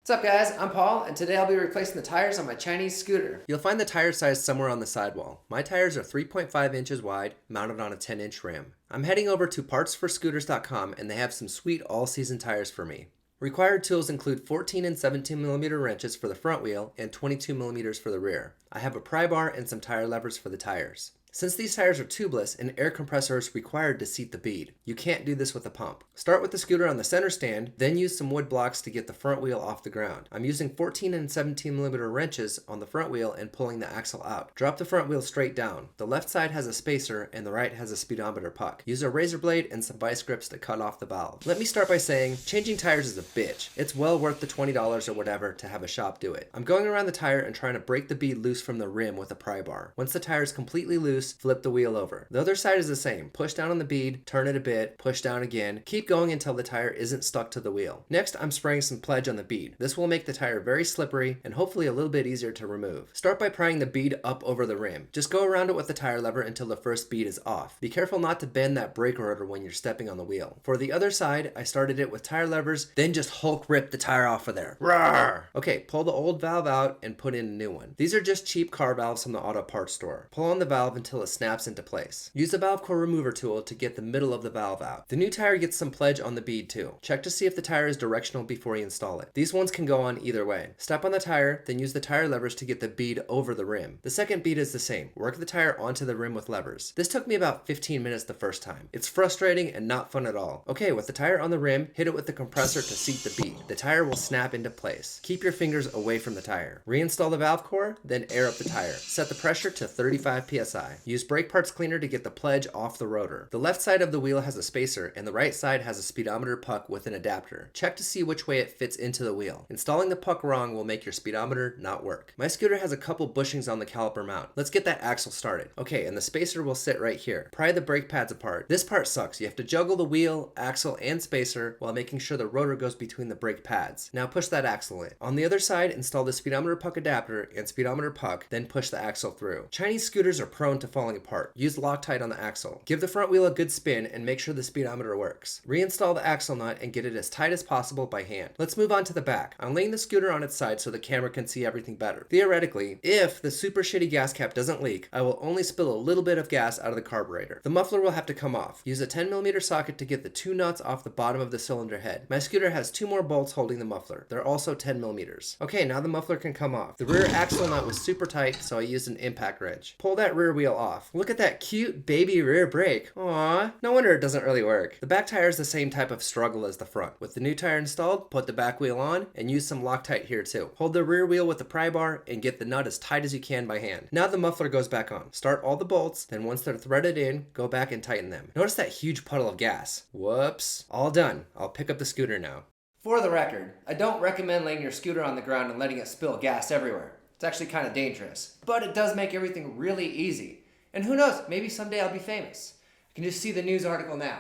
What's up guys, I'm Paul, and today I'll be replacing the tires on my Chinese scooter. You'll find the tire size somewhere on the sidewall. My tires are 3.5 inches wide, mounted on a 10-inch rim. I'm heading over to partsforscooters.com and they have some sweet all-season tires for me. Required tools include 14 and 17 millimeter wrenches for the front wheel and 22 millimeters for the rear. I have a pry bar and some tire levers for the tires. Since these tires are tubeless, an air compressor is required to seat the bead. You can't do this with a pump. Start with the scooter on the center stand, then use some wood blocks to get the front wheel off the ground. I'm using 14 and 17 millimeter wrenches on the front wheel and pulling the axle out. Drop the front wheel straight down. The left side has a spacer and the right has a speedometer puck. Use a razor blade and some vice grips to cut off the valve. Let me start by saying, changing tires is a bitch. It's well worth the $20 or whatever to have a shop do it. I'm going around the tire and trying to break the bead loose from the rim with a pry bar. Once the tire is completely loose, flip the wheel over. The other side is the same. Push down on the bead, turn it a bit, push down again. Keep going until the tire isn't stuck to the wheel. Next, I'm spraying some pledge on the bead. This will make the tire very slippery and hopefully a little bit easier to remove. Start by prying the bead up over the rim. Just go around it with the tire lever until the first bead is off. Be careful not to bend that brake rotor when you're stepping on the wheel. For the other side, I started it with tire levers, then just Hulk rip the tire off of there. Rawr! Okay, pull the old valve out and put in a new one. These are just cheap car valves from the auto parts store. Pull on the valve until it snaps into place. Use the valve core remover tool to get the middle of the valve out. The new tire gets some pledge on the bead too. Check to see if the tire is directional before you install it. These ones can go on either way. Step on the tire, then use the tire levers to get the bead over the rim. The second bead is the same. Work the tire onto the rim with levers. This took me about 15 minutes the first time. It's frustrating and not fun at all. Okay, with the tire on the rim, hit it with the compressor to seat the bead. The tire will snap into place. Keep your fingers away from the tire. Reinstall the valve core, then air up the tire. Set the pressure to 35 psi. Use brake parts cleaner to get the pledge off the rotor. The left side of the wheel has a spacer and the right side has a speedometer puck with an adapter. Check to see which way it fits into the wheel. Installing the puck wrong will make your speedometer not work. My scooter has a couple bushings on the caliper mount. Let's get that axle started. Okay, and the spacer will sit right here. Pry the brake pads apart. This part sucks. You have to juggle the wheel, axle, and spacer while making sure the rotor goes between the brake pads. Now push that axle in. On the other side, install the speedometer puck adapter and speedometer puck, then push the axle through. Chinese scooters are prone to falling apart. Use Loctite on the axle. Give the front wheel a good spin and make sure the speedometer works. Reinstall the axle nut and get it as tight as possible by hand. Let's move on to the back. I'm laying the scooter on its side so the camera can see everything better. Theoretically, if the super shitty gas cap doesn't leak, I will only spill a little bit of gas out of the carburetor. The muffler will have to come off. Use a 10 millimeter socket to get the two nuts off the bottom of the cylinder head. My scooter has two more bolts holding the muffler. They're also 10 millimeters. Okay, now the muffler can come off. The rear axle nut was super tight, so I used an impact wrench. Pull that rear wheel off. Look at that cute baby rear brake. Aww, no wonder it doesn't really work. The back tire is the same type of struggle as the front. With the new tire installed, put the back wheel on and use some Loctite here too. Hold the rear wheel with the pry bar and get the nut as tight as you can by hand. Now the muffler goes back on. Start all the bolts, then once they're threaded in, go back and tighten them. Notice that huge puddle of gas. Whoops. All done. I'll pick up the scooter now. For the record, I don't recommend laying your scooter on the ground and letting it spill gas everywhere. It's actually kind of dangerous, but it does make everything really easy. And who knows, maybe someday I'll be famous. I can just see the news article now.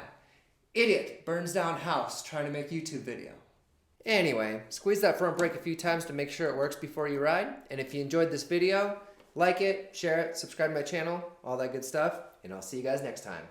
Idiot burns down house trying to make YouTube video. Anyway, squeeze that front brake a few times to make sure it works before you ride. And if you enjoyed this video, like it, share it, subscribe to my channel, all that good stuff. And I'll see you guys next time.